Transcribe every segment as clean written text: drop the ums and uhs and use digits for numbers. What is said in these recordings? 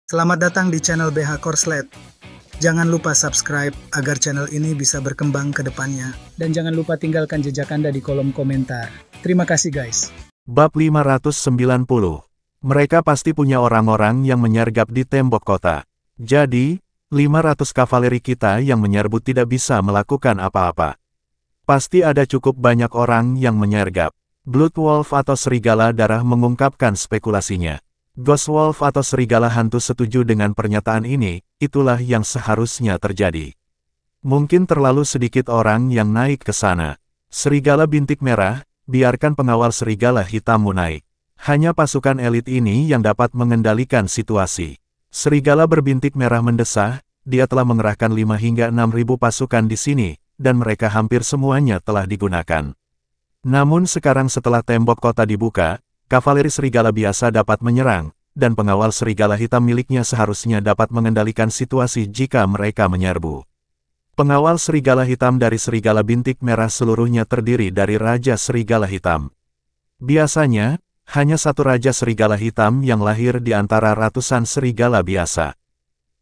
Selamat datang di channel BH Korslet. Jangan lupa subscribe agar channel ini bisa berkembang ke depannya. Dan jangan lupa tinggalkan jejak Anda di kolom komentar. Terima kasih guys. Bab 590. Mereka pasti punya orang-orang yang menyergap di tembok kota. Jadi, 500 kavaleri kita yang menyerbu tidak bisa melakukan apa-apa. Pasti ada cukup banyak orang yang menyergap. Blood Wolf atau serigala darah mengungkapkan spekulasinya. Ghost Wolf atau serigala hantu setuju dengan pernyataan ini, itulah yang seharusnya terjadi. Mungkin terlalu sedikit orang yang naik ke sana. Serigala bintik merah, biarkan pengawal serigala hitammu naik. Hanya pasukan elit ini yang dapat mengendalikan situasi. Serigala berbintik merah mendesah, dia telah mengerahkan 5 hingga 6.000 pasukan di sini, dan mereka hampir semuanya telah digunakan. Namun sekarang setelah tembok kota dibuka, kavaleri serigala biasa dapat menyerang, dan pengawal serigala hitam miliknya seharusnya dapat mengendalikan situasi jika mereka menyerbu. Pengawal serigala hitam dari serigala bintik merah seluruhnya terdiri dari Raja Serigala Hitam. Biasanya, hanya satu Raja Serigala Hitam yang lahir di antara ratusan serigala biasa.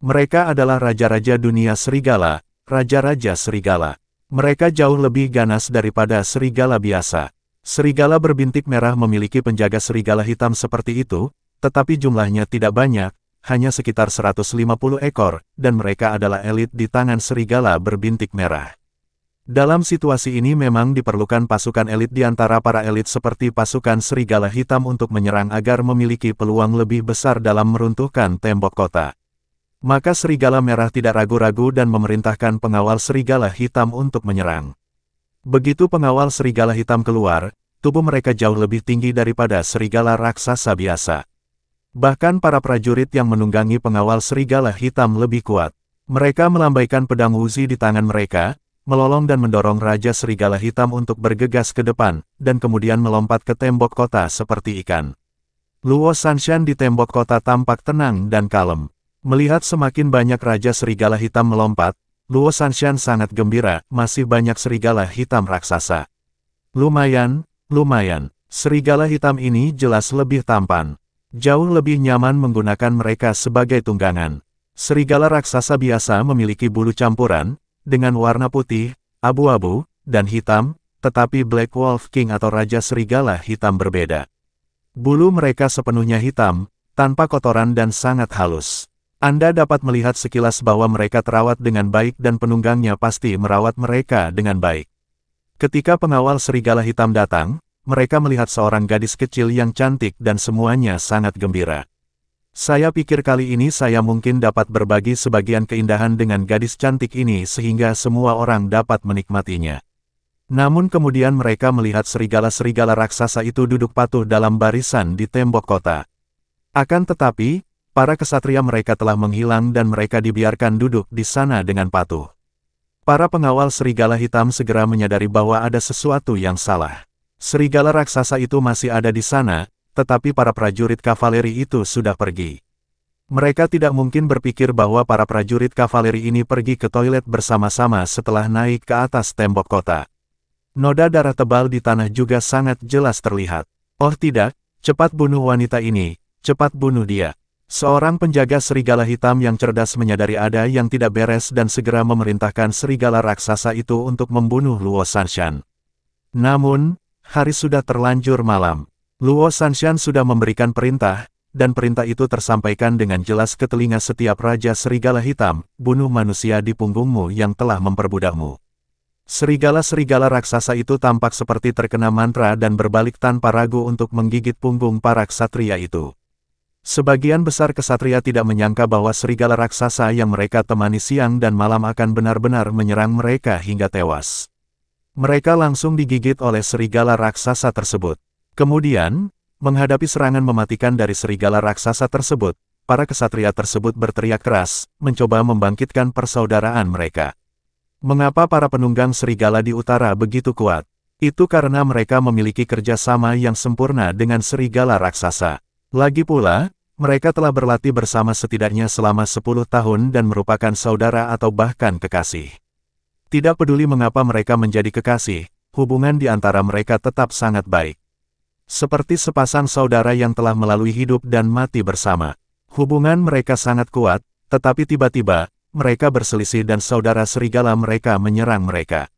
Mereka adalah Raja-Raja dunia serigala, Raja-Raja serigala. Mereka jauh lebih ganas daripada serigala biasa. Serigala berbintik merah memiliki penjaga serigala hitam seperti itu, tetapi jumlahnya tidak banyak, hanya sekitar 150 ekor, dan mereka adalah elit di tangan serigala berbintik merah. Dalam situasi ini memang diperlukan pasukan elit di antara para elit seperti pasukan serigala hitam untuk menyerang agar memiliki peluang lebih besar dalam meruntuhkan tembok kota. Maka serigala merah tidak ragu-ragu dan memerintahkan pengawal serigala hitam untuk menyerang. Begitu pengawal serigala hitam keluar, tubuh mereka jauh lebih tinggi daripada serigala raksasa biasa. Bahkan para prajurit yang menunggangi pengawal serigala hitam lebih kuat. Mereka melambaikan pedang Uzi di tangan mereka, melolong dan mendorong Raja Serigala Hitam untuk bergegas ke depan, dan kemudian melompat ke tembok kota seperti ikan. Luo Sanshan di tembok kota tampak tenang dan kalem. Melihat semakin banyak Raja Serigala Hitam melompat, Luo Sanshan sangat gembira, masih banyak serigala hitam raksasa. Lumayan, serigala hitam ini jelas lebih tampan. Jauh lebih nyaman menggunakan mereka sebagai tunggangan. Serigala raksasa biasa memiliki bulu campuran, dengan warna putih, abu-abu, dan hitam, tetapi Black Wolf King atau Raja Serigala Hitam berbeda. Bulu mereka sepenuhnya hitam, tanpa kotoran dan sangat halus. Anda dapat melihat sekilas bahwa mereka terawat dengan baik dan penunggangnya pasti merawat mereka dengan baik. Ketika pengawal serigala hitam datang, mereka melihat seorang gadis kecil yang cantik dan semuanya sangat gembira. Saya pikir kali ini saya mungkin dapat berbagi sebagian keindahan dengan gadis cantik ini sehingga semua orang dapat menikmatinya. Namun kemudian mereka melihat serigala-serigala raksasa itu duduk patuh dalam barisan di tembok kota. Akan tetapi, para kesatria mereka telah menghilang dan mereka dibiarkan duduk di sana dengan patuh. Para pengawal serigala hitam segera menyadari bahwa ada sesuatu yang salah. Serigala raksasa itu masih ada di sana, tetapi para prajurit kavaleri itu sudah pergi. Mereka tidak mungkin berpikir bahwa para prajurit kavaleri ini pergi ke toilet bersama-sama setelah naik ke atas tembok kota. Noda darah tebal di tanah juga sangat jelas terlihat. Oh tidak, cepat bunuh wanita ini, cepat bunuh dia. Seorang penjaga serigala hitam yang cerdas menyadari ada yang tidak beres dan segera memerintahkan serigala raksasa itu untuk membunuh Luo Sanshan. Namun, hari sudah terlanjur malam. Luo Sanshan sudah memberikan perintah, dan perintah itu tersampaikan dengan jelas ke telinga setiap Raja Serigala Hitam, bunuh manusia di punggungmu yang telah memperbudakmu. Serigala-serigala raksasa itu tampak seperti terkena mantra dan berbalik tanpa ragu untuk menggigit punggung para ksatria itu. Sebagian besar kesatria tidak menyangka bahwa serigala raksasa yang mereka temani siang dan malam akan benar-benar menyerang mereka hingga tewas. Mereka langsung digigit oleh serigala raksasa tersebut. Kemudian, menghadapi serangan mematikan dari serigala raksasa tersebut, para kesatria tersebut berteriak keras, mencoba membangkitkan persaudaraan mereka. Mengapa para penunggang serigala di utara begitu kuat? Itu karena mereka memiliki kerjasama yang sempurna dengan serigala raksasa. Lagi pula, mereka telah berlatih bersama setidaknya selama 10 tahun dan merupakan saudara atau bahkan kekasih. Tidak peduli mengapa mereka menjadi kekasih, hubungan di antara mereka tetap sangat baik. Seperti sepasang saudara yang telah melalui hidup dan mati bersama. Hubungan mereka sangat kuat, tetapi tiba-tiba, mereka berselisih dan saudara serigala mereka menyerang mereka.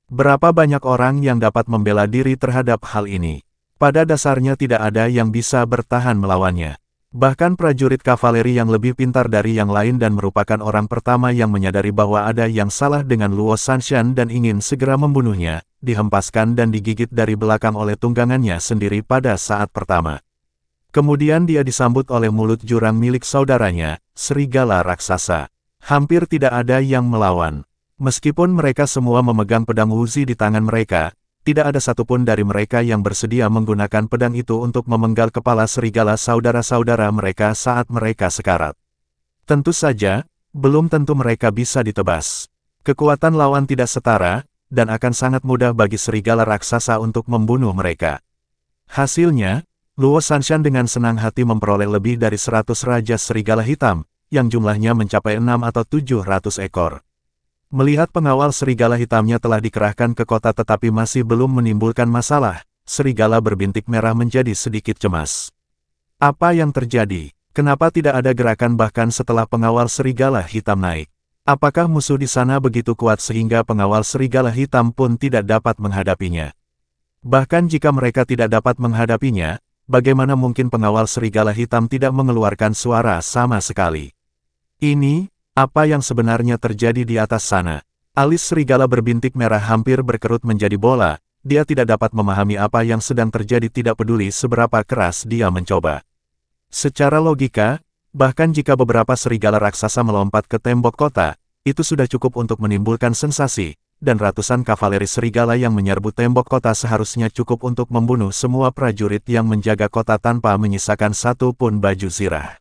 Berapa banyak orang yang dapat membela diri terhadap hal ini? Pada dasarnya tidak ada yang bisa bertahan melawannya. Bahkan prajurit kavaleri yang lebih pintar dari yang lain dan merupakan orang pertama yang menyadari bahwa ada yang salah dengan Luo Shanshan dan ingin segera membunuhnya, dihempaskan dan digigit dari belakang oleh tunggangannya sendiri pada saat pertama. Kemudian dia disambut oleh mulut jurang milik saudaranya, serigala raksasa. Hampir tidak ada yang melawan. Meskipun mereka semua memegang pedang Wuzi di tangan mereka, tidak ada satupun dari mereka yang bersedia menggunakan pedang itu untuk memenggal kepala serigala saudara-saudara mereka saat mereka sekarat. Tentu saja, belum tentu mereka bisa ditebas. Kekuatan lawan tidak setara, dan akan sangat mudah bagi serigala raksasa untuk membunuh mereka. Hasilnya, Luo Shanshan dengan senang hati memperoleh lebih dari 100 raja serigala hitam, yang jumlahnya mencapai 6 atau 700 ekor. Melihat pengawal serigala hitamnya telah dikerahkan ke kota tetapi masih belum menimbulkan masalah, serigala berbintik merah menjadi sedikit cemas. Apa yang terjadi? Kenapa tidak ada gerakan bahkan setelah pengawal serigala hitam naik? Apakah musuh di sana begitu kuat sehingga pengawal serigala hitam pun tidak dapat menghadapinya? Bahkan jika mereka tidak dapat menghadapinya, bagaimana mungkin pengawal serigala hitam tidak mengeluarkan suara sama sekali? Ini apa yang sebenarnya terjadi di atas sana? Alis serigala berbintik merah hampir berkerut menjadi bola, dia tidak dapat memahami apa yang sedang terjadi tidak peduli seberapa keras dia mencoba. Secara logika, bahkan jika beberapa serigala raksasa melompat ke tembok kota, itu sudah cukup untuk menimbulkan sensasi, dan ratusan kavaleri serigala yang menyerbu tembok kota seharusnya cukup untuk membunuh semua prajurit yang menjaga kota tanpa menyisakan satu pun baju zirah.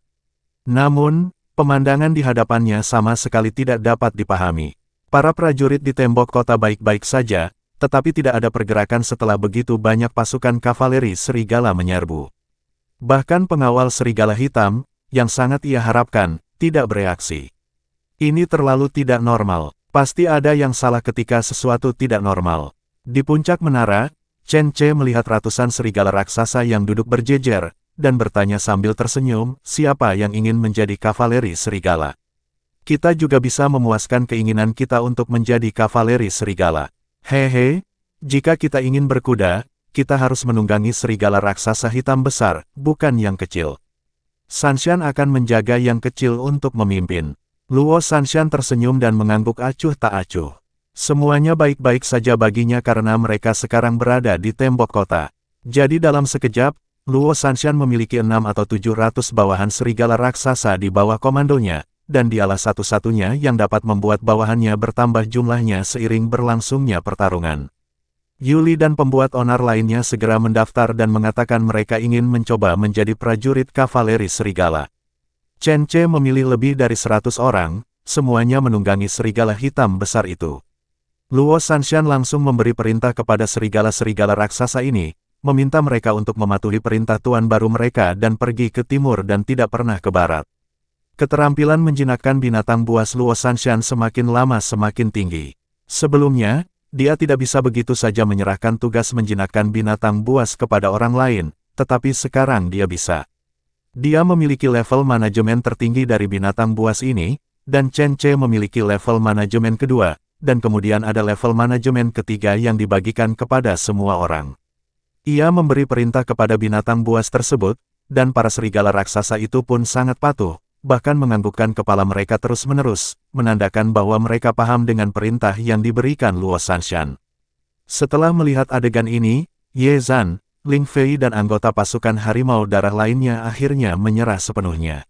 Namun, pemandangan di hadapannya sama sekali tidak dapat dipahami. Para prajurit di tembok kota baik-baik saja, tetapi tidak ada pergerakan setelah begitu banyak pasukan kavaleri serigala menyerbu. Bahkan pengawal serigala hitam, yang sangat ia harapkan, tidak bereaksi. Ini terlalu tidak normal. Pasti ada yang salah ketika sesuatu tidak normal. Di puncak menara, Chen Ce melihat ratusan serigala raksasa yang duduk berjejer, dan bertanya sambil tersenyum, siapa yang ingin menjadi kavaleri serigala? Kita juga bisa memuaskan keinginan kita untuk menjadi kavaleri serigala. Hehe, jika kita ingin berkuda, kita harus menunggangi serigala raksasa hitam besar, bukan yang kecil. Shanshan akan menjaga yang kecil untuk memimpin. Luo Shanshan tersenyum dan mengangguk acuh tak acuh. Semuanya baik-baik saja baginya karena mereka sekarang berada di tembok kota. Jadi dalam sekejap, Luo Shanshan memiliki 6 atau 700 bawahan serigala raksasa di bawah komandonya, dan dialah satu-satunya yang dapat membuat bawahannya bertambah jumlahnya seiring berlangsungnya pertarungan. Yuli dan pembuat onar lainnya segera mendaftar dan mengatakan mereka ingin mencoba menjadi prajurit kavaleri serigala. Chen Ce memilih lebih dari 100 orang, semuanya menunggangi serigala hitam besar itu. Luo Shanshan langsung memberi perintah kepada serigala-serigala raksasa ini, meminta mereka untuk mematuhi perintah tuan baru mereka dan pergi ke timur dan tidak pernah ke barat. Keterampilan menjinakkan binatang buas Luo Shanshan semakin lama semakin tinggi. Sebelumnya, dia tidak bisa begitu saja menyerahkan tugas menjinakkan binatang buas kepada orang lain, tetapi sekarang dia bisa. Dia memiliki level manajemen tertinggi dari binatang buas ini, dan Chen Ce memiliki level manajemen kedua, dan kemudian ada level manajemen ketiga yang dibagikan kepada semua orang. Ia memberi perintah kepada binatang buas tersebut, dan para serigala raksasa itu pun sangat patuh, bahkan menganggukkan kepala mereka terus-menerus, menandakan bahwa mereka paham dengan perintah yang diberikan Luo Shanshan. Setelah melihat adegan ini, Ye Zhan, Ling Fei dan anggota pasukan harimau darah lainnya akhirnya menyerah sepenuhnya.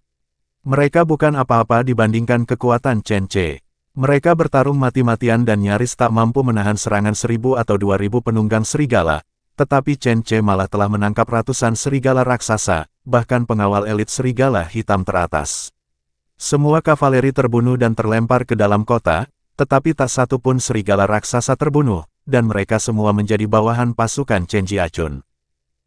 Mereka bukan apa-apa dibandingkan kekuatan Chen Ce. Mereka bertarung mati-matian dan nyaris tak mampu menahan serangan 1000 atau 2000 penunggang serigala, tetapi Chen Ce malah telah menangkap ratusan serigala raksasa, bahkan pengawal elit serigala hitam teratas. Semua kavaleri terbunuh dan terlempar ke dalam kota, tetapi tak satu pun serigala raksasa terbunuh, dan mereka semua menjadi bawahan pasukan Chen Jiachun.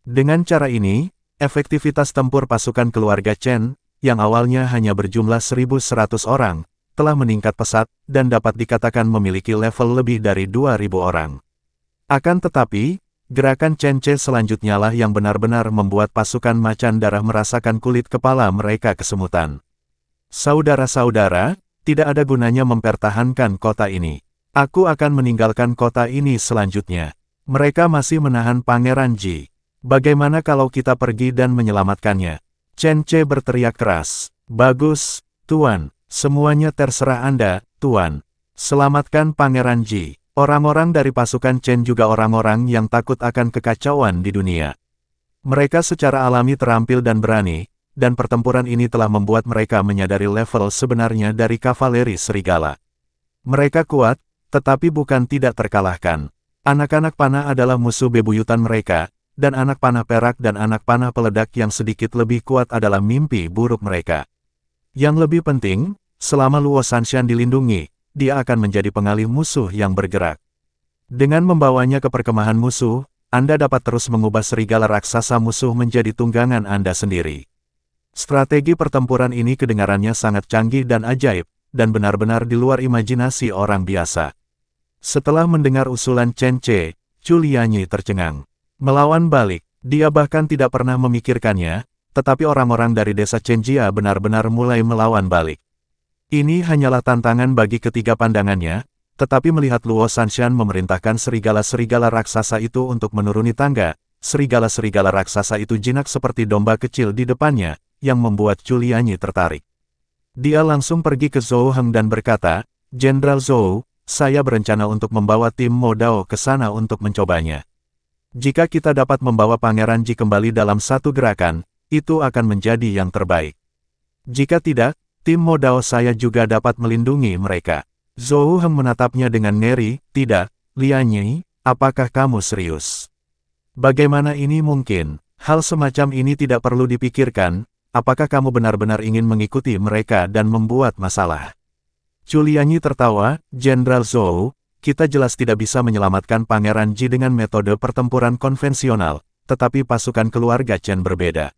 Dengan cara ini, efektivitas tempur pasukan keluarga Chen, yang awalnya hanya berjumlah 1.100 orang, telah meningkat pesat, dan dapat dikatakan memiliki level lebih dari 2.000 orang. Akan tetapi, Gerakan Chen Ce selanjutnya lah yang benar-benar membuat pasukan macan darah merasakan kulit kepala mereka kesemutan. Saudara-saudara, tidak ada gunanya mempertahankan kota ini. Aku akan meninggalkan kota ini selanjutnya. Mereka masih menahan Pangeran Ji. Bagaimana kalau kita pergi dan menyelamatkannya? Chen Ce berteriak keras. Bagus, Tuan. Semuanya terserah Anda, Tuan. Selamatkan Pangeran Ji. Orang-orang dari pasukan Chen juga orang-orang yang takut akan kekacauan di dunia. Mereka secara alami terampil dan berani, dan pertempuran ini telah membuat mereka menyadari level sebenarnya dari kavaleri serigala. Mereka kuat, tetapi bukan tidak terkalahkan. Anak-anak panah adalah musuh bebuyutan mereka, dan anak panah perak dan anak panah peledak yang sedikit lebih kuat adalah mimpi buruk mereka. Yang lebih penting, selama Luo Shanshan dilindungi, dia akan menjadi pengalih musuh yang bergerak. Dengan membawanya ke perkemahan musuh, Anda dapat terus mengubah serigala raksasa musuh menjadi tunggangan Anda sendiri. Strategi pertempuran ini kedengarannya sangat canggih dan ajaib, dan benar-benar di luar imajinasi orang biasa. Setelah mendengar usulan Chen Ce, Chu Lianyi tercengang. Melawan balik, dia bahkan tidak pernah memikirkannya, tetapi orang-orang dari desa Chenjia benar-benar mulai melawan balik. Ini hanyalah tantangan bagi ketiga pandangannya, tetapi melihat Luo Shanshan memerintahkan serigala-serigala raksasa itu untuk menuruni tangga, serigala-serigala raksasa itu jinak seperti domba kecil di depannya, yang membuat Chu Lianyi tertarik. Dia langsung pergi ke Zhou Heng dan berkata, Jenderal Zhou, saya berencana untuk membawa tim Mo Dao ke sana untuk mencobanya. Jika kita dapat membawa Pangeran Ji kembali dalam satu gerakan, itu akan menjadi yang terbaik. Jika tidak, tim Mo Dao saya juga dapat melindungi mereka. Zhou Heng menatapnya dengan ngeri. Tidak, Lianyi, apakah kamu serius? Bagaimana ini mungkin? Hal semacam ini tidak perlu dipikirkan. Apakah kamu benar-benar ingin mengikuti mereka dan membuat masalah? Chu Lianyi tertawa. Jenderal Zhou, kita jelas tidak bisa menyelamatkan Pangeran Ji dengan metode pertempuran konvensional, tetapi pasukan keluarga Chen berbeda.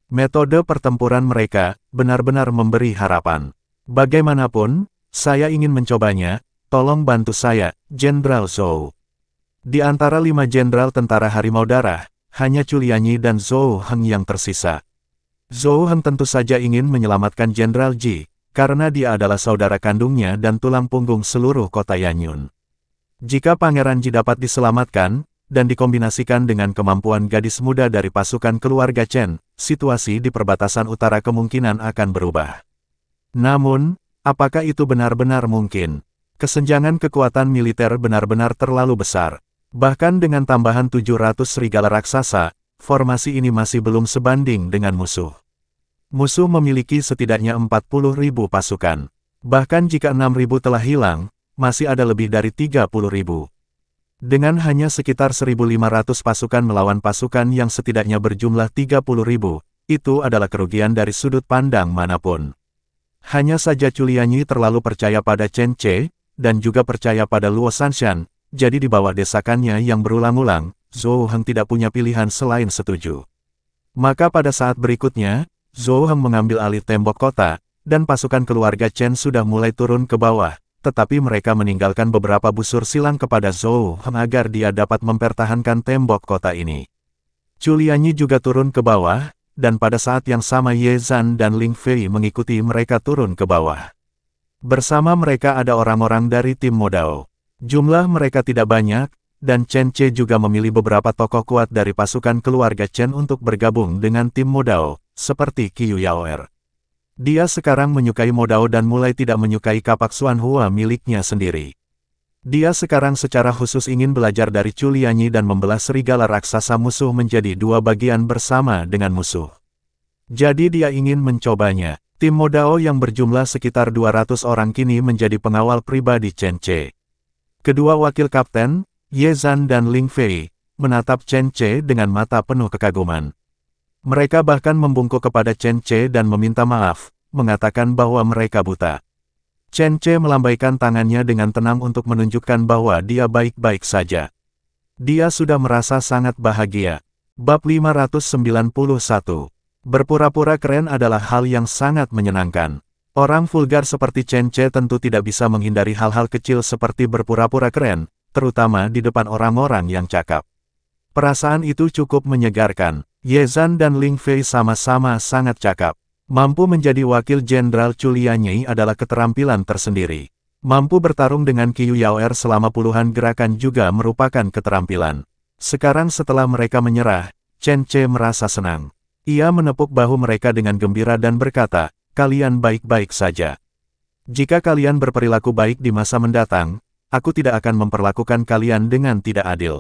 Metode pertempuran mereka benar-benar memberi harapan. Bagaimanapun, saya ingin mencobanya, tolong bantu saya, Jenderal Zhou. Di antara 5 jenderal tentara Harimau Darah, hanya Chu Lianyi dan Zhou Heng yang tersisa. Zhou Heng tentu saja ingin menyelamatkan Jenderal Ji, karena dia adalah saudara kandungnya dan tulang punggung seluruh kota Yanyun. Jika Pangeran Ji dapat diselamatkan, dan dikombinasikan dengan kemampuan gadis muda dari pasukan keluarga Chen, situasi di perbatasan utara kemungkinan akan berubah. Namun, apakah itu benar-benar mungkin? Kesenjangan kekuatan militer benar-benar terlalu besar. Bahkan dengan tambahan 700 serigala raksasa, formasi ini masih belum sebanding dengan musuh. Musuh memiliki setidaknya 40.000 pasukan. Bahkan jika 6.000 telah hilang, masih ada lebih dari 30.000. Dengan hanya sekitar 1.500 pasukan melawan pasukan yang setidaknya berjumlah 30.000, itu adalah kerugian dari sudut pandang manapun. Hanya saja Chu Lianyi terlalu percaya pada Chen Ce, dan juga percaya pada Luo Shanshan, jadi di bawah desakannya yang berulang-ulang, Zhou Heng tidak punya pilihan selain setuju. Maka pada saat berikutnya, Zhou Heng mengambil alih tembok kota, dan pasukan keluarga Chen sudah mulai turun ke bawah. Tetapi mereka meninggalkan beberapa busur silang kepada Zhou Heng agar dia dapat mempertahankan tembok kota ini. Chu Lianyi juga turun ke bawah, dan pada saat yang sama Ye Zhan dan Ling Fei mengikuti mereka turun ke bawah. Bersama mereka ada orang-orang dari tim Mo Dao. Jumlah mereka tidak banyak, dan Chen Ce juga memilih beberapa tokoh kuat dari pasukan keluarga Chen untuk bergabung dengan tim Mo Dao, seperti Qiu Yaoer. Dia sekarang menyukai Mo Dao dan mulai tidak menyukai kapak Xuan Hua miliknya sendiri. Dia sekarang secara khusus ingin belajar dari Chu Lianyi dan membelah serigala raksasa musuh menjadi 2 bagian bersama dengan musuh. Jadi dia ingin mencobanya. Tim Mo Dao yang berjumlah sekitar 200 orang kini menjadi pengawal pribadi Chen Ce. Kedua wakil kapten, Ye Zhan dan Ling Fei, menatap Chen Ce dengan mata penuh kekaguman. Mereka bahkan membungkuk kepada Chen Ce dan meminta maaf, mengatakan bahwa mereka buta. Chen Ce melambaikan tangannya dengan tenang untuk menunjukkan bahwa dia baik-baik saja. Dia sudah merasa sangat bahagia. Bab 591. Berpura-pura keren adalah hal yang sangat menyenangkan. Orang vulgar seperti Chen Ce tentu tidak bisa menghindari hal-hal kecil seperti berpura-pura keren, terutama di depan orang-orang yang cakap. Perasaan itu cukup menyegarkan. Ye Zhan dan Ling Fei sama-sama sangat cakap. Mampu menjadi wakil Jenderal Chulianyi adalah keterampilan tersendiri. Mampu bertarung dengan Qiu Yaoer selama puluhan gerakan juga merupakan keterampilan. Sekarang setelah mereka menyerah, Chen Ce merasa senang. Ia menepuk bahu mereka dengan gembira dan berkata, "Kalian baik-baik saja. Jika kalian berperilaku baik di masa mendatang, aku tidak akan memperlakukan kalian dengan tidak adil."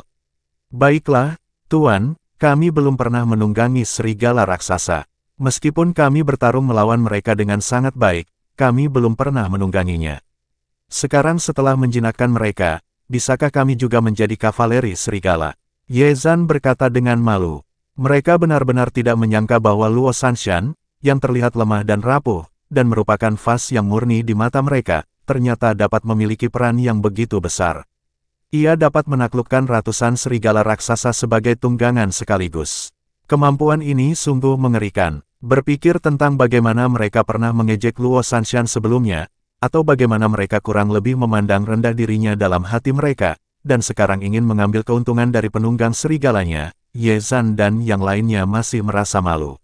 "Baiklah, Tuan, kami belum pernah menunggangi serigala raksasa. Meskipun kami bertarung melawan mereka dengan sangat baik, kami belum pernah menungganginya. Sekarang setelah menjinakkan mereka, bisakah kami juga menjadi kavaleri serigala?" Ye Zhan berkata dengan malu. Mereka benar-benar tidak menyangka bahwa Luo Shanshan, yang terlihat lemah dan rapuh, dan merupakan vas yang murni di mata mereka, ternyata dapat memiliki peran yang begitu besar. Ia dapat menaklukkan ratusan serigala raksasa sebagai tunggangan sekaligus. Kemampuan ini sungguh mengerikan. Berpikir tentang bagaimana mereka pernah mengejek Luo Shanshan sebelumnya, atau bagaimana mereka kurang lebih memandang rendah dirinya dalam hati mereka, dan sekarang ingin mengambil keuntungan dari penunggang serigalanya, Ye Zhan dan yang lainnya masih merasa malu.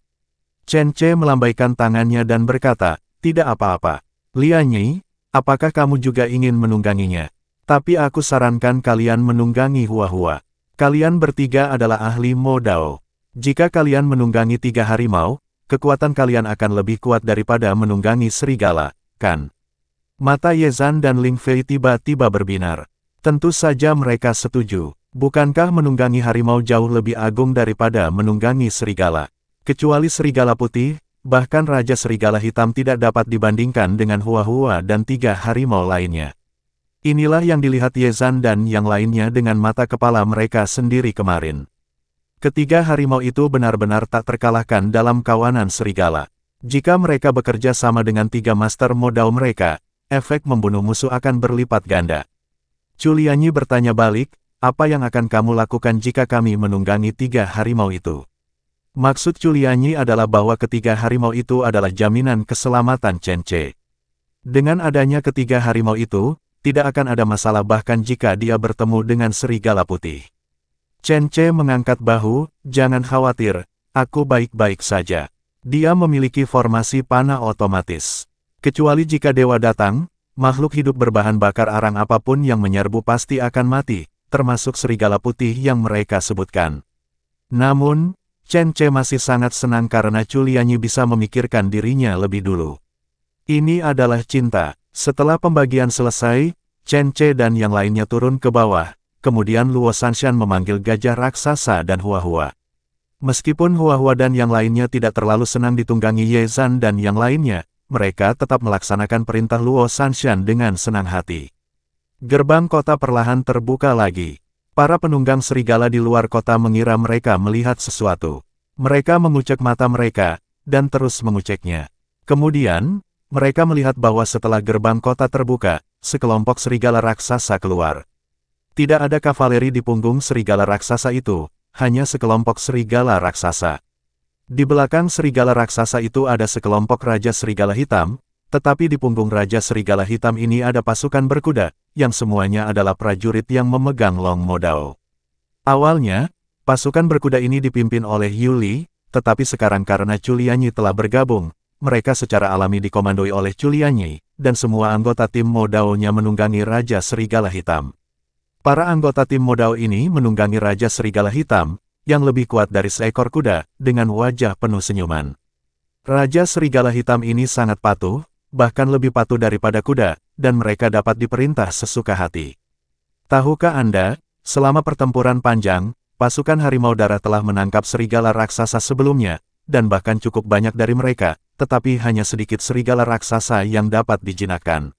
Chen Ce melambaikan tangannya dan berkata, "Tidak apa-apa. Lianyi, apakah kamu juga ingin menungganginya? Tapi aku sarankan kalian menunggangi Hua-Hua. Kalian bertiga adalah ahli Mo Dao. Jika kalian menunggangi 3 harimau, kekuatan kalian akan lebih kuat daripada menunggangi serigala, kan?" Mata Ye Zhan dan Ling Fei tiba-tiba berbinar. Tentu saja mereka setuju. Bukankah menunggangi harimau jauh lebih agung daripada menunggangi serigala? Kecuali serigala putih, bahkan Raja Serigala Hitam tidak dapat dibandingkan dengan Hua-Hua dan 3 harimau lainnya. Inilah yang dilihat Ye Zhan dan yang lainnya dengan mata kepala mereka sendiri kemarin. Ketiga harimau itu benar-benar tak terkalahkan dalam kawanan serigala. Jika mereka bekerja sama dengan 3 master modal mereka, efek membunuh musuh akan berlipat ganda. Chulianyi bertanya balik, "Apa yang akan kamu lakukan jika kami menunggangi 3 harimau itu?" Maksud Chulianyi adalah bahwa ketiga harimau itu adalah jaminan keselamatan Chen Ce. Dengan adanya ketiga harimau itu, tidak akan ada masalah bahkan jika dia bertemu dengan serigala putih. Chen Ce mengangkat bahu, "Jangan khawatir, aku baik-baik saja." Dia memiliki formasi panah otomatis. Kecuali jika dewa datang, makhluk hidup berbahan bakar arang apapun yang menyerbu pasti akan mati, termasuk serigala putih yang mereka sebutkan. Namun, Chen Ce masih sangat senang karena Chulianyi bisa memikirkan dirinya lebih dulu. Ini adalah cinta. Setelah pembagian selesai, Chen Ce dan yang lainnya turun ke bawah, kemudian Luo Shanshan memanggil gajah raksasa dan Hua-Hua. Meskipun Hua-Hua dan yang lainnya tidak terlalu senang ditunggangi Ye Zhan dan yang lainnya, mereka tetap melaksanakan perintah Luo Shanshan dengan senang hati. Gerbang kota perlahan terbuka lagi. Para penunggang serigala di luar kota mengira mereka melihat sesuatu. Mereka mengucek mata mereka, dan terus menguceknya. Kemudian, mereka melihat bahwa setelah gerbang kota terbuka, sekelompok serigala raksasa keluar. Tidak ada kavaleri di punggung serigala raksasa itu, hanya sekelompok serigala raksasa. Di belakang serigala raksasa itu ada sekelompok Raja Serigala Hitam, tetapi di punggung Raja Serigala Hitam ini ada pasukan berkuda, yang semuanya adalah prajurit yang memegang Long Modao. Awalnya, pasukan berkuda ini dipimpin oleh Yuli, tetapi sekarang karena Chulianyi telah bergabung, mereka secara alami dikomandoi oleh Chulianyi, dan semua anggota tim Modao-nya menunggangi Raja Serigala Hitam. Para anggota tim Modao ini menunggangi Raja Serigala Hitam, yang lebih kuat dari seekor kuda, dengan wajah penuh senyuman. Raja Serigala Hitam ini sangat patuh, bahkan lebih patuh daripada kuda, dan mereka dapat diperintah sesuka hati. Tahukah Anda, selama pertempuran panjang, pasukan Harimau Darah telah menangkap serigala raksasa sebelumnya, dan bahkan cukup banyak dari mereka, tetapi hanya sedikit serigala raksasa yang dapat dijinakkan.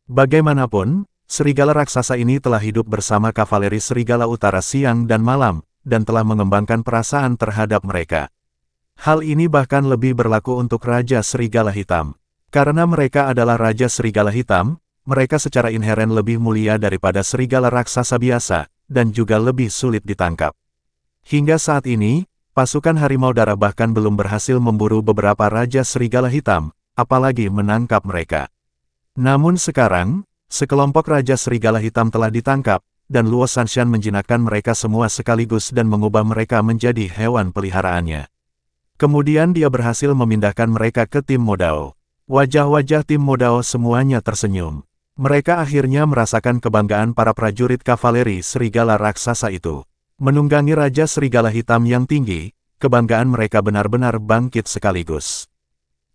Bagaimanapun, serigala raksasa ini telah hidup bersama kavaleri serigala utara siang dan malam, dan telah mengembangkan perasaan terhadap mereka. Hal ini bahkan lebih berlaku untuk Raja Serigala Hitam. Karena mereka adalah Raja Serigala Hitam, mereka secara inheren lebih mulia daripada serigala raksasa biasa, dan juga lebih sulit ditangkap. Hingga saat ini, pasukan Harimau Darah bahkan belum berhasil memburu beberapa Raja Serigala Hitam, apalagi menangkap mereka. Namun sekarang, sekelompok Raja Serigala Hitam telah ditangkap, dan Luo Shanshan menjinakkan mereka semua sekaligus dan mengubah mereka menjadi hewan peliharaannya. Kemudian dia berhasil memindahkan mereka ke tim Modao. Wajah-wajah tim Modao semuanya tersenyum. Mereka akhirnya merasakan kebanggaan para prajurit kavaleri serigala raksasa itu. Menunggangi Raja Serigala Hitam yang tinggi, kebanggaan mereka benar-benar bangkit sekaligus.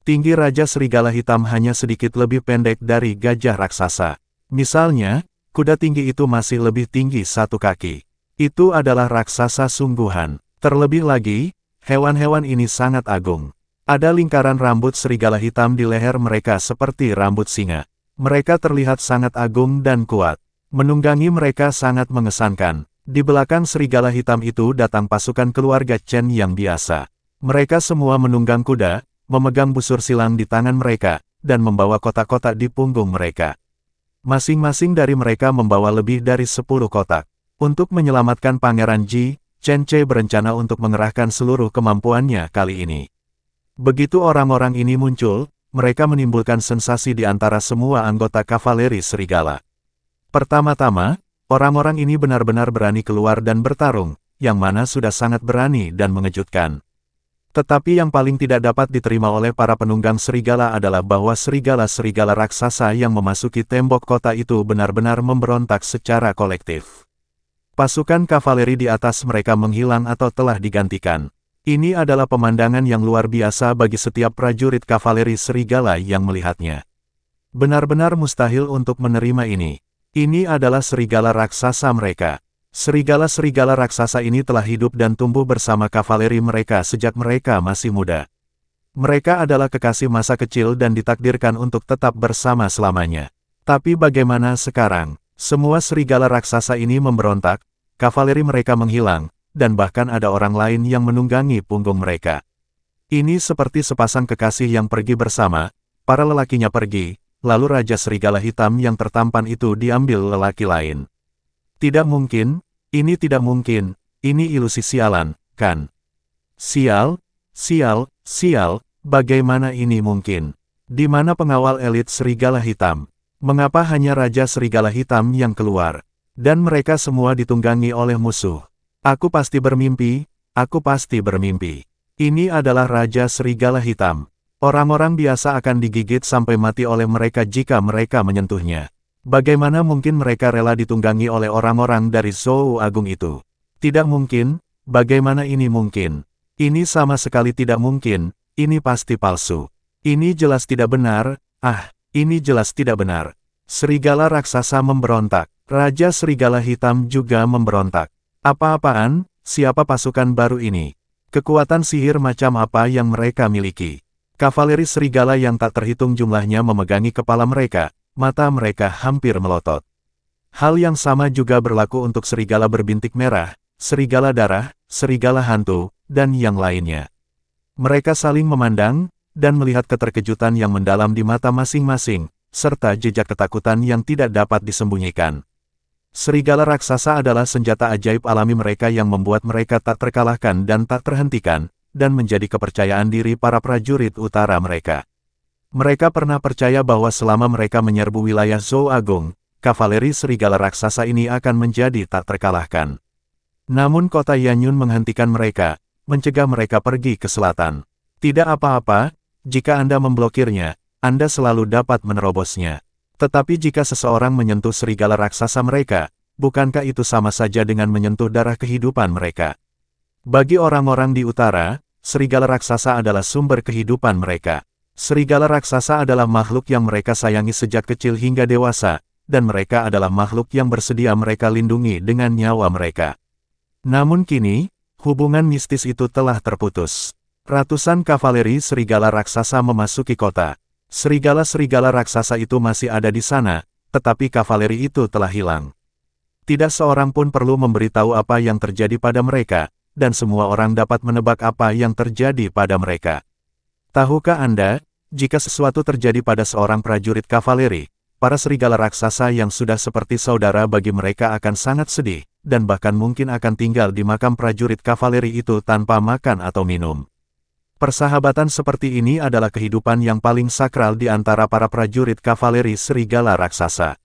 Tinggi Raja Serigala Hitam hanya sedikit lebih pendek dari gajah raksasa. Misalnya, kuda tinggi itu masih lebih tinggi 1 kaki. Itu adalah raksasa sungguhan. Terlebih lagi, hewan-hewan ini sangat agung. Ada lingkaran rambut serigala hitam di leher mereka seperti rambut singa. Mereka terlihat sangat agung dan kuat. Menunggangi mereka sangat mengesankan. Di belakang serigala hitam itu datang pasukan keluarga Chen yang biasa. Mereka semua menunggang kuda, memegang busur silang di tangan mereka, dan membawa kotak-kotak di punggung mereka. Masing-masing dari mereka membawa lebih dari 10 kotak. Untuk menyelamatkan Pangeran Ji, Chen Che berencana untuk mengerahkan seluruh kemampuannya kali ini. Begitu orang-orang ini muncul, mereka menimbulkan sensasi di antara semua anggota kavaleri serigala. Pertama-tama, orang-orang ini benar-benar berani keluar dan bertarung, yang mana sudah sangat berani dan mengejutkan. Tetapi yang paling tidak dapat diterima oleh para penunggang serigala adalah bahwa serigala-serigala raksasa yang memasuki tembok kota itu benar-benar memberontak secara kolektif. Pasukan kavaleri di atas mereka menghilang atau telah digantikan. Ini adalah pemandangan yang luar biasa bagi setiap prajurit kavaleri serigala yang melihatnya. Benar-benar mustahil untuk menerima ini. Ini adalah serigala raksasa mereka. Serigala-serigala raksasa ini telah hidup dan tumbuh bersama kavaleri mereka sejak mereka masih muda. Mereka adalah kekasih masa kecil dan ditakdirkan untuk tetap bersama selamanya. Tapi bagaimana sekarang? Semua serigala raksasa ini memberontak, kavaleri mereka menghilang, dan bahkan ada orang lain yang menunggangi punggung mereka. Ini seperti sepasang kekasih yang pergi bersama, para lelakinya pergi, lalu Raja Serigala Hitam yang tertampan itu diambil lelaki lain. Tidak mungkin, ini tidak mungkin, ini ilusi sialan, kan? Sial, sial, sial, bagaimana ini mungkin? Di mana pengawal elit Serigala Hitam? Mengapa hanya Raja Serigala Hitam yang keluar? Dan mereka semua ditunggangi oleh musuh. Aku pasti bermimpi, aku pasti bermimpi. Ini adalah Raja Serigala Hitam. Orang-orang biasa akan digigit sampai mati oleh mereka jika mereka menyentuhnya. Bagaimana mungkin mereka rela ditunggangi oleh orang-orang dari Zhou Agung itu? Tidak mungkin, bagaimana ini mungkin? Ini sama sekali tidak mungkin, ini pasti palsu. Ini jelas tidak benar, ini jelas tidak benar. Serigala raksasa memberontak, Raja Serigala Hitam juga memberontak. Apa-apaan, siapa pasukan baru ini? Kekuatan sihir macam apa yang mereka miliki? Kavaleri serigala yang tak terhitung jumlahnya memegangi kepala mereka. Mata mereka hampir melotot. Hal yang sama juga berlaku untuk serigala berbintik merah, serigala darah, serigala hantu, dan yang lainnya. Mereka saling memandang, dan melihat keterkejutan yang mendalam di mata masing-masing, serta jejak ketakutan yang tidak dapat disembunyikan. Serigala raksasa adalah senjata ajaib alami mereka yang membuat mereka tak terkalahkan dan tak terhentikan, dan menjadi kepercayaan diri para prajurit utara mereka. Mereka pernah percaya bahwa selama mereka menyerbu wilayah Zhou Agung, kavaleri serigala raksasa ini akan menjadi tak terkalahkan. Namun kota Yanyun menghentikan mereka, mencegah mereka pergi ke selatan. Tidak apa-apa, jika Anda memblokirnya, Anda selalu dapat menerobosnya. Tetapi jika seseorang menyentuh serigala raksasa mereka, bukankah itu sama saja dengan menyentuh darah kehidupan mereka? Bagi orang-orang di utara, serigala raksasa adalah sumber kehidupan mereka. Serigala raksasa adalah makhluk yang mereka sayangi sejak kecil hingga dewasa, dan mereka adalah makhluk yang bersedia mereka lindungi dengan nyawa mereka. Namun kini, hubungan mistis itu telah terputus. Ratusan kavaleri serigala raksasa memasuki kota. Serigala-serigala raksasa itu masih ada di sana, tetapi kavaleri itu telah hilang. Tidak seorang pun perlu memberitahu apa yang terjadi pada mereka, dan semua orang dapat menebak apa yang terjadi pada mereka. Tahukah Anda, jika sesuatu terjadi pada seorang prajurit kavaleri, para serigala raksasa yang sudah seperti saudara bagi mereka akan sangat sedih, dan bahkan mungkin akan tinggal di makam prajurit kavaleri itu tanpa makan atau minum. Persahabatan seperti ini adalah kehidupan yang paling sakral di antara para prajurit kavaleri serigala raksasa.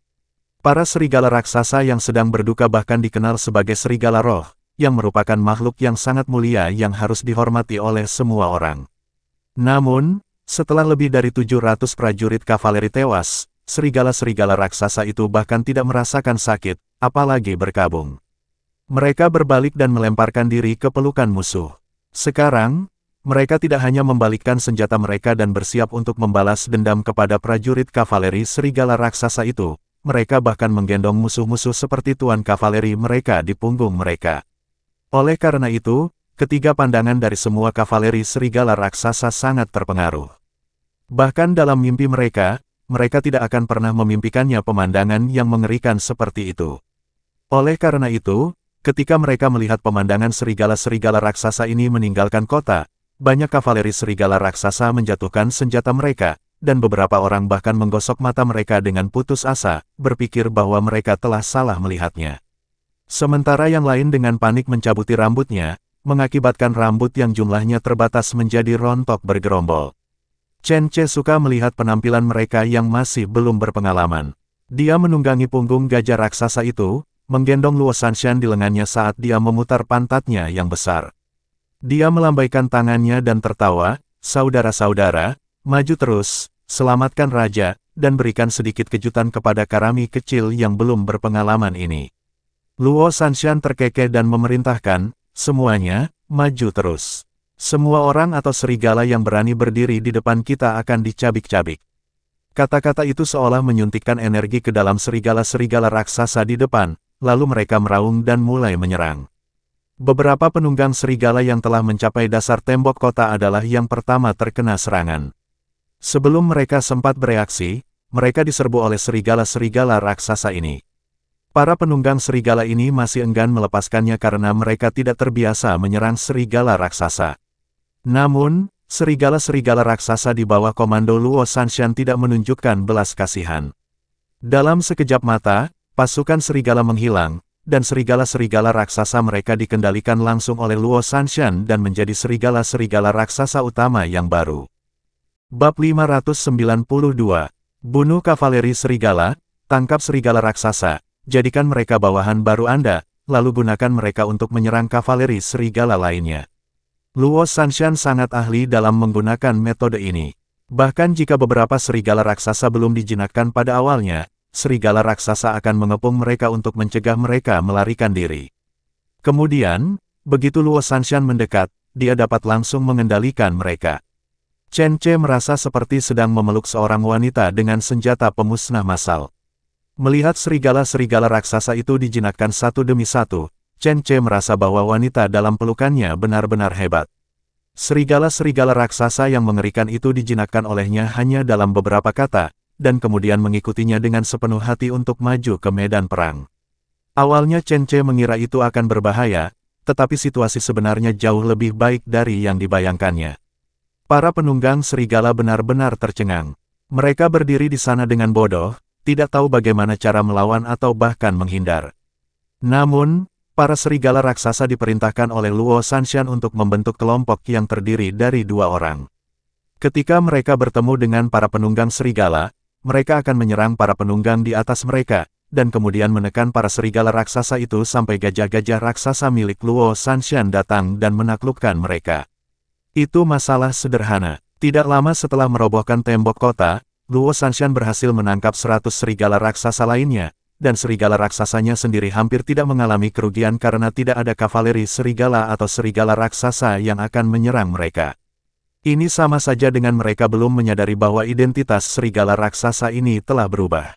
Para serigala raksasa yang sedang berduka bahkan dikenal sebagai serigala roh, yang merupakan makhluk yang sangat mulia yang harus dihormati oleh semua orang. Namun, setelah lebih dari 700 prajurit kavaleri tewas, serigala-serigala raksasa itu bahkan tidak merasakan sakit, apalagi berkabung. Mereka berbalik dan melemparkan diri ke pelukan musuh. Sekarang, mereka tidak hanya membalikkan senjata mereka dan bersiap untuk membalas dendam kepada prajurit kavaleri serigala raksasa itu, mereka bahkan menggendong musuh-musuh seperti tuan kavaleri mereka di punggung mereka. Oleh karena itu, ketiga pandangan dari semua kavaleri serigala raksasa sangat terpengaruh. Bahkan dalam mimpi mereka, mereka tidak akan pernah memimpikannya pemandangan yang mengerikan seperti itu. Oleh karena itu, ketika mereka melihat pemandangan serigala-serigala raksasa ini meninggalkan kota, banyak kavaleri serigala raksasa menjatuhkan senjata mereka, dan beberapa orang bahkan menggosok mata mereka dengan putus asa, berpikir bahwa mereka telah salah melihatnya. Sementara yang lain dengan panik mencabuti rambutnya, mengakibatkan rambut yang jumlahnya terbatas menjadi rontok bergerombol. Chen Ce suka melihat penampilan mereka yang masih belum berpengalaman. Dia menunggangi punggung gajah raksasa itu, menggendong Luo Sanshan di lengannya saat dia memutar pantatnya yang besar. Dia melambaikan tangannya dan tertawa, "Saudara-saudara, maju terus, selamatkan raja, dan berikan sedikit kejutan kepada kami kecil yang belum berpengalaman ini." Luo Sanshan terkekeh dan memerintahkan, "Semuanya, maju terus. Semua orang atau serigala yang berani berdiri di depan kita akan dicabik-cabik." Kata-kata itu seolah menyuntikkan energi ke dalam serigala-serigala raksasa di depan, lalu mereka meraung dan mulai menyerang. Beberapa penunggang serigala yang telah mencapai dasar tembok kota adalah yang pertama terkena serangan. Sebelum mereka sempat bereaksi, mereka diserbu oleh serigala-serigala raksasa ini. Para penunggang serigala ini masih enggan melepaskannya karena mereka tidak terbiasa menyerang serigala raksasa. Namun, serigala-serigala raksasa di bawah komando Luo Sanshan tidak menunjukkan belas kasihan. Dalam sekejap mata, pasukan serigala menghilang, dan serigala-serigala raksasa mereka dikendalikan langsung oleh Luo Sanshan dan menjadi serigala-serigala raksasa utama yang baru. Bab 592. Bunuh kavaleri serigala, tangkap serigala raksasa, jadikan mereka bawahan baru Anda, lalu gunakan mereka untuk menyerang kavaleri serigala lainnya. Luo Sanshan sangat ahli dalam menggunakan metode ini. Bahkan jika beberapa serigala raksasa belum dijinakkan pada awalnya, serigala raksasa akan mengepung mereka untuk mencegah mereka melarikan diri. Kemudian, begitu Luo Sanshan mendekat, dia dapat langsung mengendalikan mereka. Chen Ce merasa seperti sedang memeluk seorang wanita dengan senjata pemusnah massal. Melihat serigala-serigala raksasa itu dijinakkan satu demi satu, Chen Ce merasa bahwa wanita dalam pelukannya benar-benar hebat. Serigala-serigala raksasa yang mengerikan itu dijinakkan olehnya hanya dalam beberapa kata, dan kemudian mengikutinya dengan sepenuh hati untuk maju ke medan perang. Awalnya Chen Ce mengira itu akan berbahaya, tetapi situasi sebenarnya jauh lebih baik dari yang dibayangkannya. Para penunggang serigala benar-benar tercengang. Mereka berdiri di sana dengan bodoh, tidak tahu bagaimana cara melawan atau bahkan menghindar. Namun, para serigala raksasa diperintahkan oleh Luo Sanshan untuk membentuk kelompok yang terdiri dari 2 orang. Ketika mereka bertemu dengan para penunggang serigala, mereka akan menyerang para penunggang di atas mereka, dan kemudian menekan para serigala raksasa itu sampai gajah-gajah raksasa milik Luo Sanshan datang dan menaklukkan mereka. Itu masalah sederhana. Tidak lama setelah merobohkan tembok kota, Luo Sanshan berhasil menangkap 100 serigala raksasa lainnya, dan serigala raksasanya sendiri hampir tidak mengalami kerugian karena tidak ada kavaleri serigala atau serigala raksasa yang akan menyerang mereka. Ini sama saja dengan mereka belum menyadari bahwa identitas serigala raksasa ini telah berubah.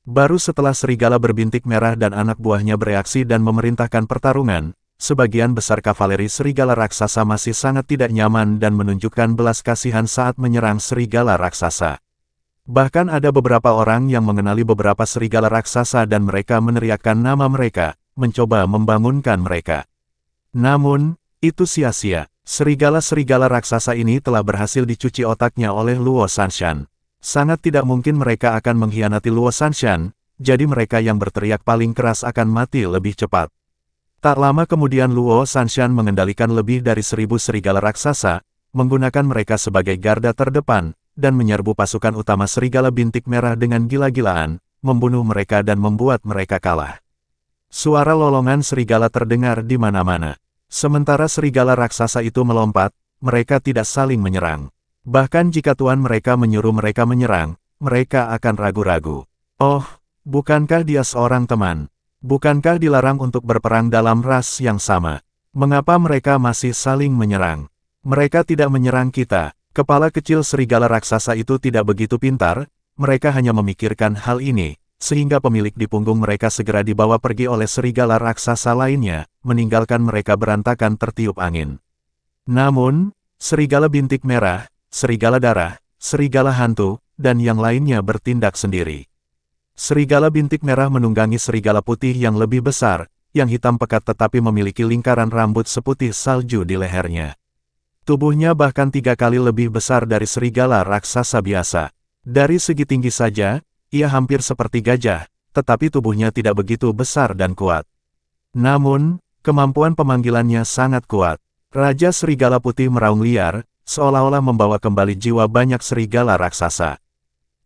Baru setelah serigala berbintik merah dan anak buahnya bereaksi dan memerintahkan pertarungan, sebagian besar kavaleri serigala raksasa masih sangat tidak nyaman dan menunjukkan belas kasihan saat menyerang serigala raksasa. Bahkan ada beberapa orang yang mengenali beberapa serigala raksasa dan mereka meneriakkan nama mereka, mencoba membangunkan mereka. Namun, itu sia-sia. Serigala-serigala raksasa ini telah berhasil dicuci otaknya oleh Luo Sanshan. Sangat tidak mungkin mereka akan mengkhianati Luo Sanshan, jadi mereka yang berteriak paling keras akan mati lebih cepat. Tak lama kemudian Luo Sanshan mengendalikan lebih dari 1000 serigala raksasa, menggunakan mereka sebagai garda terdepan, dan menyerbu pasukan utama serigala bintik merah dengan gila-gilaan, membunuh mereka dan membuat mereka kalah. Suara lolongan serigala terdengar di mana-mana. Sementara serigala raksasa itu melompat, mereka tidak saling menyerang. Bahkan jika tuan mereka menyuruh mereka menyerang, mereka akan ragu-ragu. Oh, bukankah dia seorang teman? Bukankah dilarang untuk berperang dalam ras yang sama? Mengapa mereka masih saling menyerang? Mereka tidak menyerang kita. Kepala kecil serigala raksasa itu tidak begitu pintar, mereka hanya memikirkan hal ini, sehingga pemilik di punggung mereka segera dibawa pergi oleh serigala raksasa lainnya, meninggalkan mereka berantakan tertiup angin. Namun, serigala bintik merah, serigala darah, serigala hantu, dan yang lainnya bertindak sendiri. Serigala bintik merah menunggangi serigala putih yang lebih besar, yang hitam pekat tetapi memiliki lingkaran rambut seputih salju di lehernya. Tubuhnya bahkan 3 kali lebih besar dari serigala raksasa biasa. Dari segi tinggi saja, ia hampir seperti gajah, tetapi tubuhnya tidak begitu besar dan kuat. Namun, kemampuan pemanggilannya sangat kuat. Raja Serigala Putih meraung liar, seolah-olah membawa kembali jiwa banyak serigala raksasa.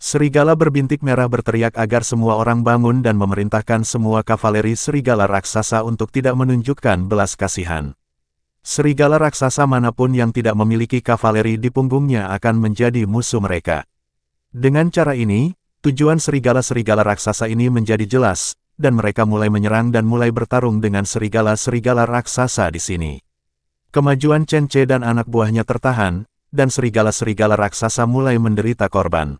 Serigala berbintik merah berteriak agar semua orang bangun dan memerintahkan semua kavaleri serigala raksasa untuk tidak menunjukkan belas kasihan. Serigala raksasa manapun yang tidak memiliki kavaleri di punggungnya akan menjadi musuh mereka. Dengan cara ini, tujuan serigala-serigala raksasa ini menjadi jelas, dan mereka mulai menyerang dan mulai bertarung dengan serigala-serigala raksasa di sini. Kemajuan Chen Ce dan anak buahnya tertahan, dan serigala-serigala raksasa mulai menderita korban.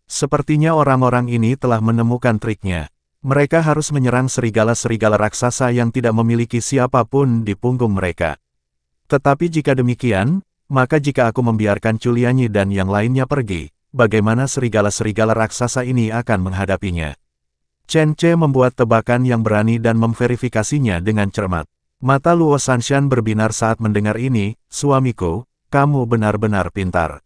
Sepertinya orang-orang ini telah menemukan triknya. Mereka harus menyerang serigala-serigala raksasa yang tidak memiliki siapapun di punggung mereka. Tetapi jika demikian, maka jika aku membiarkan Culianyi dan yang lainnya pergi, bagaimana serigala-serigala raksasa ini akan menghadapinya? Chen Ce membuat tebakan yang berani dan memverifikasinya dengan cermat. Mata Luo Sanshan berbinar saat mendengar ini, suamiku, kamu benar-benar pintar.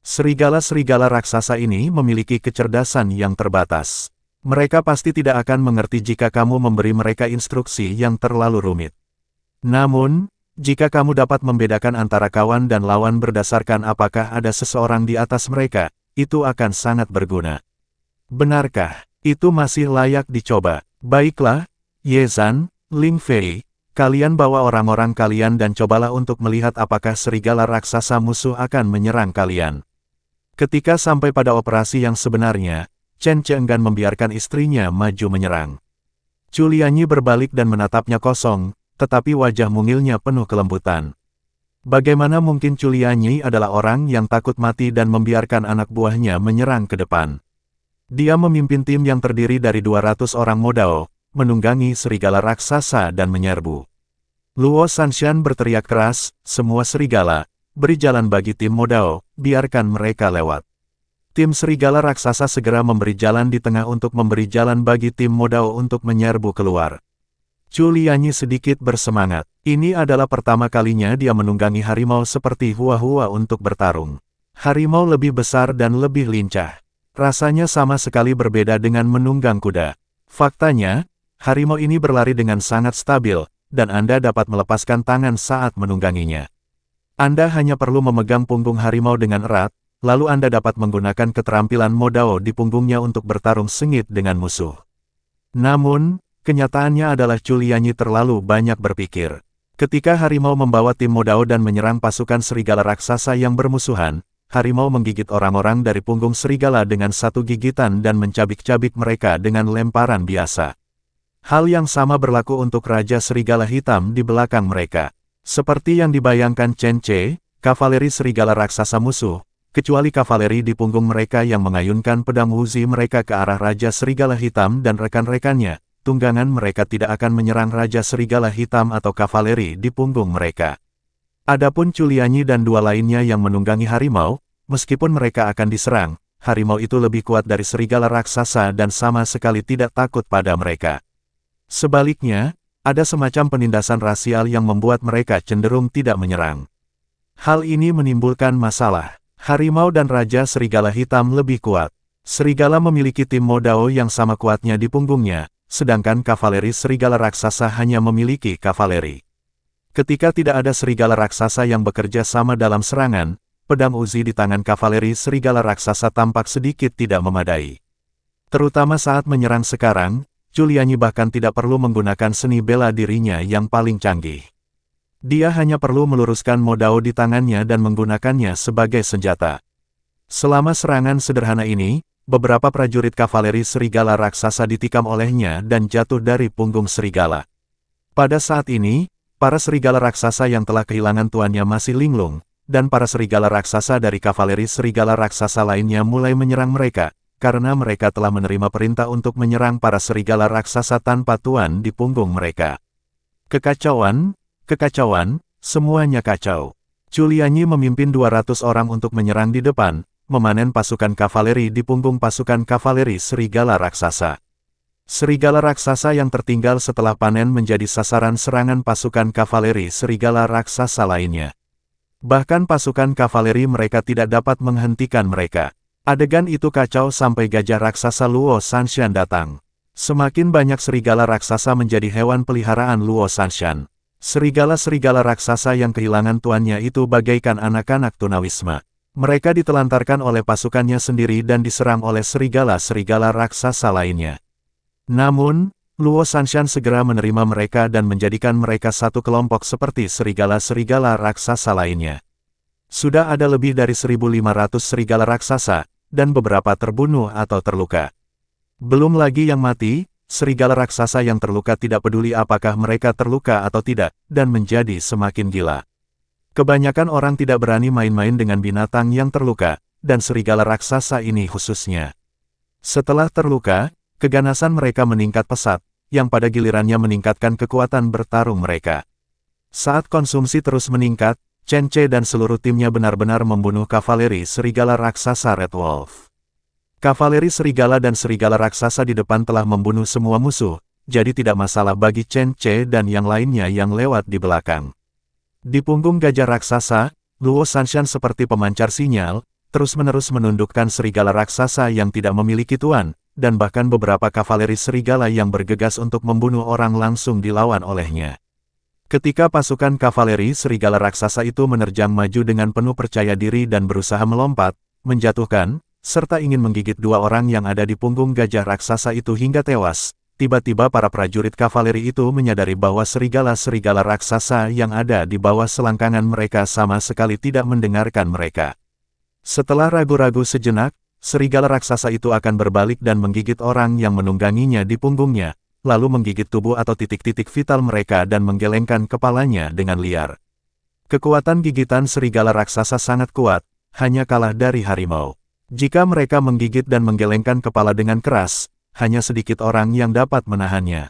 Serigala-serigala raksasa ini memiliki kecerdasan yang terbatas. Mereka pasti tidak akan mengerti jika kamu memberi mereka instruksi yang terlalu rumit. Namun, jika kamu dapat membedakan antara kawan dan lawan berdasarkan apakah ada seseorang di atas mereka, itu akan sangat berguna. Benarkah? Itu masih layak dicoba. Baiklah, Ye Zhan, Ling Fei, kalian bawa orang-orang kalian dan cobalah untuk melihat apakah serigala raksasa musuh akan menyerang kalian. Ketika sampai pada operasi yang sebenarnya, Chen Ce enggan membiarkan istrinya maju menyerang. Culianyi berbalik dan menatapnya kosong, tetapi wajah mungilnya penuh kelembutan. Bagaimana mungkin Culianyi adalah orang yang takut mati dan membiarkan anak buahnya menyerang ke depan? Dia memimpin tim yang terdiri dari 200 orang modao, menunggangi serigala raksasa dan menyerbu. Luo Sanshan berteriak keras, semua serigala, beri jalan bagi tim modao, biarkan mereka lewat. Tim serigala raksasa segera memberi jalan di tengah untuk memberi jalan bagi tim modao untuk menyerbu keluar. Culianyi sedikit bersemangat. Ini adalah pertama kalinya dia menunggangi harimau seperti Hua-Hua untuk bertarung. Harimau lebih besar dan lebih lincah. Rasanya sama sekali berbeda dengan menunggang kuda. Faktanya, harimau ini berlari dengan sangat stabil, dan Anda dapat melepaskan tangan saat menungganginya. Anda hanya perlu memegang punggung harimau dengan erat, lalu Anda dapat menggunakan keterampilan modao di punggungnya untuk bertarung sengit dengan musuh. Namun, kenyataannya adalah Culianyi terlalu banyak berpikir. Ketika harimau membawa tim modao dan menyerang pasukan serigala raksasa yang bermusuhan, harimau menggigit orang-orang dari punggung serigala dengan satu gigitan dan mencabik-cabik mereka dengan lemparan biasa. Hal yang sama berlaku untuk Raja Serigala Hitam di belakang mereka. Seperti yang dibayangkan Chen Ce, kavaleri serigala raksasa musuh, kecuali kavaleri di punggung mereka yang mengayunkan pedang Wuzi mereka ke arah Raja Serigala Hitam dan rekan-rekannya, tunggangan mereka tidak akan menyerang Raja Serigala Hitam atau kavaleri di punggung mereka. Adapun Culianyi dan dua lainnya yang menunggangi harimau, meskipun mereka akan diserang, harimau itu lebih kuat dari serigala raksasa dan sama sekali tidak takut pada mereka. Sebaliknya, ada semacam penindasan rasial yang membuat mereka cenderung tidak menyerang. Hal ini menimbulkan masalah. Harimau dan Raja Serigala Hitam lebih kuat. Serigala memiliki tim modao yang sama kuatnya di punggungnya, sedangkan kavaleri serigala raksasa hanya memiliki kavaleri. Ketika tidak ada serigala raksasa yang bekerja sama dalam serangan, pedang Uzi di tangan kavaleri serigala raksasa tampak sedikit tidak memadai. Terutama saat menyerang sekarang, Giuliani bahkan tidak perlu menggunakan seni bela dirinya yang paling canggih. Dia hanya perlu meluruskan modao di tangannya dan menggunakannya sebagai senjata. Selama serangan sederhana ini, beberapa prajurit kavaleri serigala raksasa ditikam olehnya dan jatuh dari punggung serigala. Pada saat ini, para serigala raksasa yang telah kehilangan tuannya masih linglung, dan para serigala raksasa dari kavaleri serigala raksasa lainnya mulai menyerang mereka, karena mereka telah menerima perintah untuk menyerang para serigala raksasa tanpa tuan di punggung mereka. Kekacauan, kekacauan, semuanya kacau. Giuliani memimpin 200 orang untuk menyerang di depan, memanen pasukan kavaleri di punggung pasukan kavaleri serigala raksasa. Serigala raksasa yang tertinggal setelah panen menjadi sasaran serangan pasukan kavaleri serigala raksasa lainnya. Bahkan pasukan kavaleri mereka tidak dapat menghentikan mereka. Adegan itu kacau sampai gajah raksasa Luo Sanshan datang. Semakin banyak serigala raksasa menjadi hewan peliharaan Luo Sanshan. Serigala-serigala raksasa yang kehilangan tuannya itu bagaikan anak-anak tunawisma. Mereka ditelantarkan oleh pasukannya sendiri dan diserang oleh serigala-serigala raksasa lainnya. Namun, Luo Sanshan segera menerima mereka dan menjadikan mereka satu kelompok seperti serigala-serigala raksasa lainnya. Sudah ada lebih dari 1.500 serigala raksasa, dan beberapa terbunuh atau terluka. Belum lagi yang mati, serigala raksasa yang terluka tidak peduli apakah mereka terluka atau tidak, dan menjadi semakin gila. Kebanyakan orang tidak berani main-main dengan binatang yang terluka, dan serigala raksasa ini khususnya. Setelah terluka, keganasan mereka meningkat pesat, yang pada gilirannya meningkatkan kekuatan bertarung mereka. Saat konsumsi terus meningkat, Chen Ce dan seluruh timnya benar-benar membunuh kavaleri serigala raksasa Red Wolf. Kavaleri serigala dan serigala raksasa di depan telah membunuh semua musuh, jadi tidak masalah bagi Chen Ce dan yang lainnya yang lewat di belakang. Di punggung gajah raksasa, Luo Sanshan seperti pemancar sinyal, terus-menerus menundukkan serigala raksasa yang tidak memiliki tuan, dan bahkan beberapa kavaleri serigala yang bergegas untuk membunuh orang langsung dilawan olehnya. Ketika pasukan kavaleri serigala raksasa itu menerjang maju dengan penuh percaya diri dan berusaha melompat, menjatuhkan, serta ingin menggigit dua orang yang ada di punggung gajah raksasa itu hingga tewas, tiba-tiba para prajurit kavaleri itu menyadari bahwa serigala-serigala raksasa yang ada di bawah selangkangan mereka sama sekali tidak mendengarkan mereka. Setelah ragu-ragu sejenak, serigala raksasa itu akan berbalik dan menggigit orang yang menungganginya di punggungnya, lalu menggigit tubuh atau titik-titik vital mereka dan menggelengkan kepalanya dengan liar. Kekuatan gigitan serigala raksasa sangat kuat, hanya kalah dari harimau. Jika mereka menggigit dan menggelengkan kepala dengan keras, hanya sedikit orang yang dapat menahannya.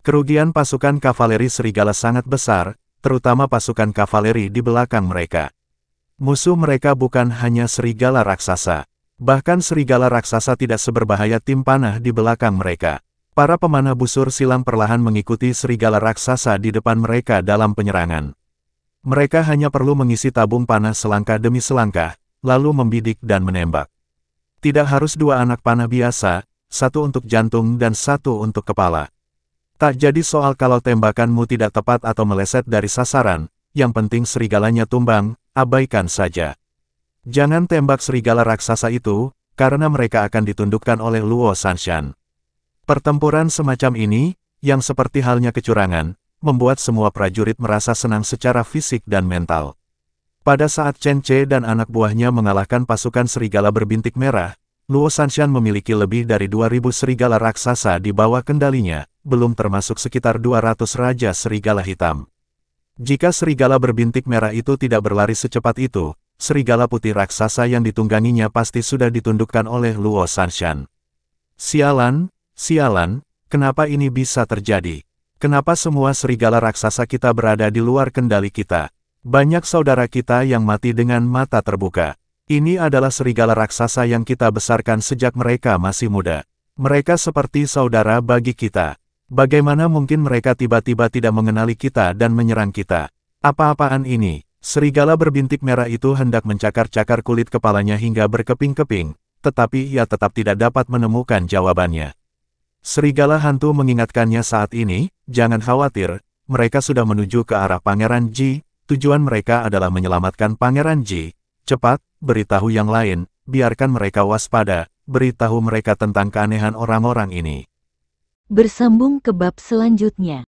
Kerugian pasukan kavaleri serigala sangat besar, terutama pasukan kavaleri di belakang mereka. Musuh mereka bukan hanya serigala raksasa. Bahkan serigala raksasa tidak seberbahaya tim panah di belakang mereka. Para pemanah busur silang perlahan mengikuti serigala raksasa di depan mereka dalam penyerangan. Mereka hanya perlu mengisi tabung panah selangkah demi selangkah, lalu membidik dan menembak. Tidak harus dua anak panah biasa, satu untuk jantung dan satu untuk kepala. Tak jadi soal kalau tembakanmu tidak tepat atau meleset dari sasaran, yang penting serigalanya tumbang, abaikan saja. Jangan tembak serigala raksasa itu, karena mereka akan ditundukkan oleh Luo Sanshan. Pertempuran semacam ini, yang seperti halnya kecurangan, membuat semua prajurit merasa senang secara fisik dan mental. Pada saat Chen Ce dan anak buahnya mengalahkan pasukan serigala berbintik merah, Luo Sanshan memiliki lebih dari 2.000 serigala raksasa di bawah kendalinya, belum termasuk sekitar 200 raja serigala hitam. Jika serigala berbintik merah itu tidak berlari secepat itu, serigala putih raksasa yang ditungganginya pasti sudah ditundukkan oleh Luo Sanshan. Sialan, sialan, kenapa ini bisa terjadi? Kenapa semua serigala raksasa kita berada di luar kendali kita? Banyak saudara kita yang mati dengan mata terbuka. Ini adalah serigala raksasa yang kita besarkan sejak mereka masih muda. Mereka seperti saudara bagi kita. Bagaimana mungkin mereka tiba-tiba tidak mengenali kita dan menyerang kita? Apa-apaan ini? Serigala berbintik merah itu hendak mencakar-cakar kulit kepalanya hingga berkeping-keping, tetapi ia tetap tidak dapat menemukan jawabannya. Serigala hantu mengingatkannya saat ini, jangan khawatir, mereka sudah menuju ke arah Pangeran Ji, tujuan mereka adalah menyelamatkan Pangeran Ji. Cepat, beritahu yang lain, biarkan mereka waspada, beritahu mereka tentang keanehan orang-orang ini. Bersambung ke bab selanjutnya.